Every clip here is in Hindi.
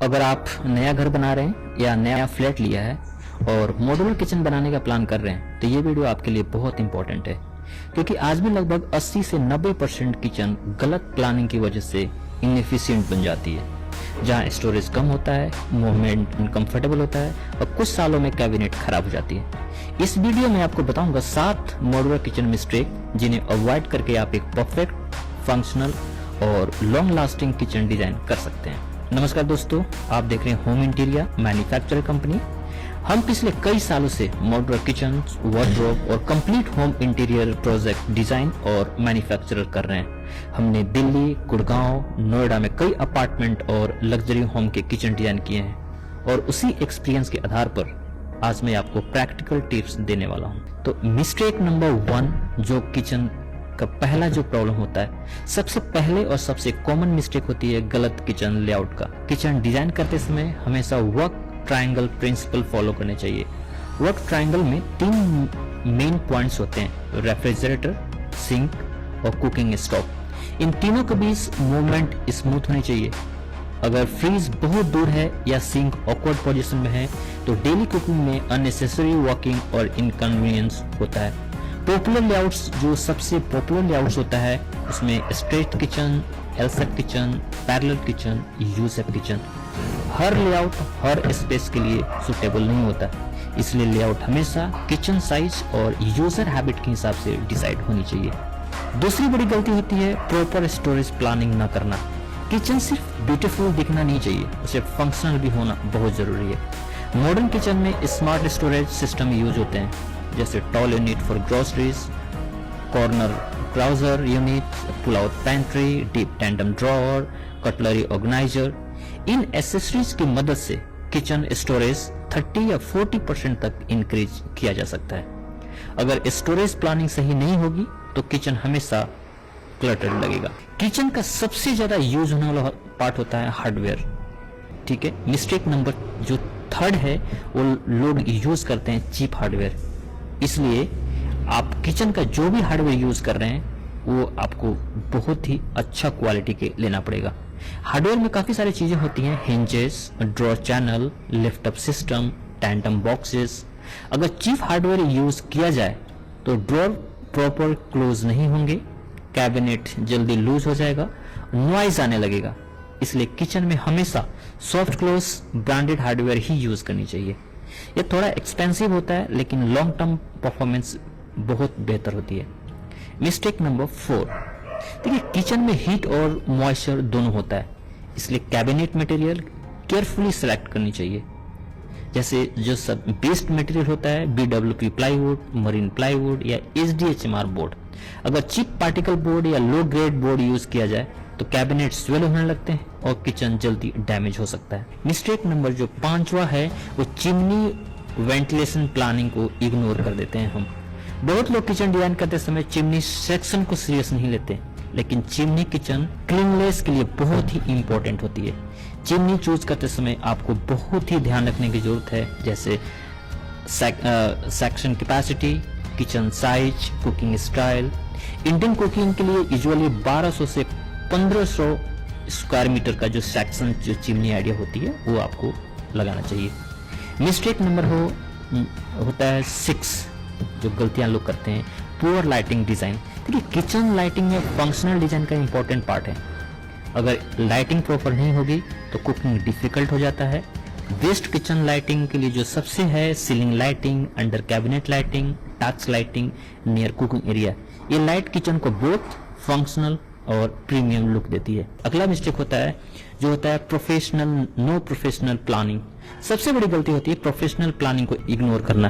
अगर आप नया घर बना रहे हैं या नया फ्लैट लिया है और मॉड्यूलर किचन बनाने का प्लान कर रहे हैं तो ये वीडियो आपके लिए बहुत इंपॉर्टेंट है, क्योंकि आज भी लगभग 80 से 90% किचन गलत प्लानिंग की वजह से इनएफिशिएंट बन जाती है, जहां स्टोरेज कम होता है, मूवमेंट अनकंफर्टेबल होता है और कुछ सालों में कैबिनेट खराब हो जाती है। इस वीडियो में आपको बताऊंगा 7 मॉड्यूलर किचन मिस्टेक जिन्हें अवॉइड करके आप एक परफेक्ट, फंक्शनल और लॉन्ग लास्टिंग किचन डिजाइन कर सकते हैं। नमस्कार दोस्तों, आप देख रहे हैं होम इंटीरियर मैन्युफैक्चरर कंपनी। हम पिछले कई सालों से मॉड्यूलर किचन, वार्डरोब और complete home interior project design और मैन्युफैक्चरर कर रहे हैं। हमने दिल्ली, गुड़गांव, नोएडा में कई अपार्टमेंट और लग्जरी होम के किचन डिजाइन किए हैं और उसी एक्सपीरियंस के आधार पर आज मैं आपको प्रैक्टिकल टिप्स देने वाला हूं। तो मिस्टेक नंबर 1 जो किचन का पहला जो प्रॉब्लम होता है, सबसे पहले और सबसे कॉमन मिस्टेक होती है गलत किचन लेआउट का। किचन डिजाइन करते समय हमेशा वर्क ट्रायंगल प्रिंसिपल फॉलो करने चाहिए। वर्क ट्रायंगल में 3 मेन पॉइंट्स होते हैं: रेफ्रिजरेटर, सिंक और कुकिंग स्टोव। इन तीनों के बीच मूवमेंट स्मूथ होनी चाहिए। अगर फ्रीज बहुत दूर है या सिंक ऑकवर्ड पोजीशन में है तो डेली कुकिंग में अननेसेसरी वॉकिंग और इनकन्वीनियंस होता है। पॉपुलर लेआउट्स, जो सबसे पॉपुलर लेआउट्स होता है उसमें straight kitchen, L shape kitchen, parallel kitchen, U shape kitchen. हर लेआउट हर स्पेस के लिए सुटेबल नहीं होता, इसलिए लेआउट हमेशा किचन साइज और यूजर हैबिट के हिसाब से डिसाइड होनी चाहिए। दूसरी बड़ी गलती होती है प्रॉपर स्टोरेज प्लानिंग न करना। किचन सिर्फ ब्यूटीफुल दिखना नहीं चाहिए, उसे फंक्शनल भी होना बहुत जरूरी है। मॉडर्न किचन में स्मार्ट स्टोरेज सिस्टम यूज होते हैं, जैसे tall unit for groceries, corner carousel unit, pull out pantry, deep tandem drawer, cutlery organiser. इन एसेसरीज की मदद से किचन स्टोरेज 30 या 40% तक इंक्रीज किया जा सकता है। अगर स्टोरेज प्लानिंग सही नहीं होगी तो किचन हमेशा क्लटर्ड लगेगा। किचन का सबसे ज्यादा यूज होने वाला पार्ट होता है हार्डवेयर। ठीक है, मिस्टेक नंबर जो 3rd है वो लोग यूज करते हैं चीप हार्डवेयर। इसलिए आप किचन का जो भी हार्डवेयर यूज कर रहे हैं वो आपको बहुत ही अच्छा क्वालिटी के लेना पड़ेगा। हार्डवेयर में काफी सारी चीजें होती हैं: hinges, drawer channel, lift up system, tantum boxes. अगर चीप हार्डवेयर यूज किया जाए तो ड्रॉअर प्रॉपर क्लोज नहीं होंगे, कैबिनेट जल्दी लूज हो जाएगा, नॉइज आने लगेगा। इसलिए किचन में हमेशा सॉफ्ट क्लोज ब्रांडेड हार्डवेयर ही यूज करनी चाहिए। ये थोड़ा एक्सपेंसिव होता है लेकिन लॉन्ग टर्म परफॉर्मेंस बहुत बेहतर होती है। मिस्टेक नंबर 4, देखिए किचन में हीट और मॉइस्चर दोनों होता है, इसलिए कैबिनेट मटेरियल केयरफुली सिलेक्ट करनी चाहिए। जैसे जो सब बेस्ट मटेरियल होता है BWP प्लाईवुड, मरीन प्लाईवुड या SDHMR बोर्ड। अगर चिप पार्टिकल बोर्ड या लो ग्रेड बोर्ड यूज किया जाए तो कैबिनेट स्वेल होने लगते हैं और किचन जल्दी डैमेज हो सकता है। मिस्टेक नंबर जो 5वां है वो चिमनी वेंटिलेशन प्लानिंग को इग्नोर कर देते हैं हम। बहुत लोग किचन डिजाइन करते समय चिमनी सेक्शन को सीरियस नहीं लेते, लेकिन चिमनी किचन क्लीननेस के लिए बहुत ही इंपॉर्टेंट होती है। चिमनी चूज करते समय आपको बहुत ही ध्यान रखने की जरूरत है, जैसे section capacity, kitchen size, cooking style. Indian cooking के लिए यूजुअली 1200 से 1500 स्क्वायर मीटर का जो सेक्शन जो चिमनी आइडिया होती है वो आपको लगाना चाहिए। मिस्टेक नंबर होता है 6, जो गलतियां लोग करते हैं, पुअर लाइटिंग डिजाइन। देखिए किचन लाइटिंग में फंक्शनल डिजाइन का इंपॉर्टेंट पार्ट है। अगर लाइटिंग प्रॉपर नहीं होगी तो कुकिंग डिफिकल्ट हो जाता है। बेस्ट किचन लाइटिंग के लिए जो सबसे है ceiling lighting, under cabinet lighting, touch lighting near cooking area. ये लाइट किचन को बोथ फंक्शनल और प्रीमियम लुक देती है। अगला मिस्टेक होता है जो होता है नो प्रोफेशनल प्लानिंग। सबसे बड़ी गलती होती है प्रोफेशनल प्लानिंग को इग्नोर करना।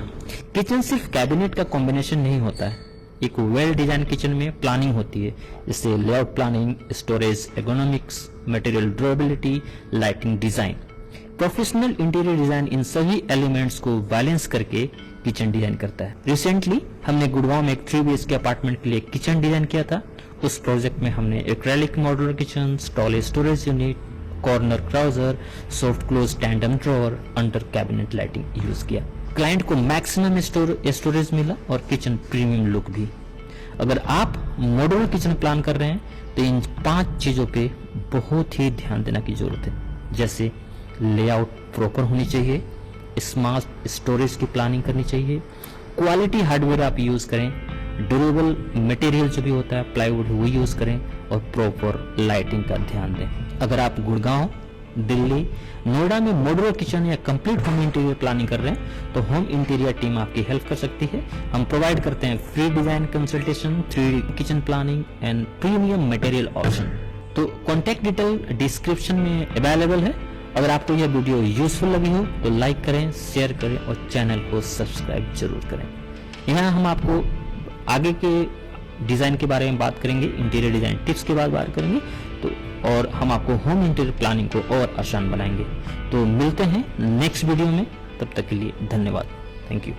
किचन सिर्फ कैबिनेट का कॉम्बिनेशन नहीं होता है, एक वेल डिजाइन किचन में प्लानिंग होती है, जैसे layout planning, storage, ergonomics, material durability, lighting design. Professional interior design इन सभी एलिमेंट्स को बैलेंस करके किचन डिजाइन करता है। रिसेंटली हमने गुड़गांव में एक 3 BHK अपार्टमेंट के लिए किचन डिजाइन किया था। उस प्रोजेक्ट में हमने acrylic modular kitchen, tall storage unit, corner carousel, soft close tandem drawer, under cabinet lighting use किया। क्लाइंट को मैक्सिमम स्टोरेज मिला और किचन प्रीमियम लुक भी। अगर आप मॉड्यूलर किचन प्लान कर रहे हैं तो इन 5 चीजों पे बहुत ही ध्यान देना की जरूरत है, जैसे लेआउट प्रॉपर होनी चाहिए, स्मार्ट स्टोरेज की प्लानिंग करनी चाहिए, क्वालिटी हार्डवेयर आप यूज करें, ड्यूरेबल मटेरियल जो भी होता है प्लाईवुड वो यूज करें, और प्रॉपर लाइटिंग का ध्यान दें। अगर आप गुड़गांव, दिल्ली, नोएडा में मॉड्यूलर किचन या कंप्लीट होम इंटीरियर प्लानिंग कर रहे हैं तो होम इंटीरियर टीम आपकी हेल्प कर सकती है। हम प्रोवाइड करते हैं free design consultation, 3D kitchen planning and premium material option. तो कॉन्टैक्ट डिटेल डिस्क्रिप्शन में अवेलेबल है। अगर आपको यह वीडियो यूजफुल लगी हो तो लाइक करें, शेयर करें और चैनल को सब्सक्राइब जरूर करें। यहाँ हम आपको आगे के डिजाइन के बारे में बात करेंगे, इंटीरियर डिजाइन टिप्स के बात करेंगे, तो और हम आपको होम इंटीरियर प्लानिंग को और आसान बनाएंगे। तो मिलते हैं नेक्स्ट वीडियो में, तब तक के लिए धन्यवाद। Thank you.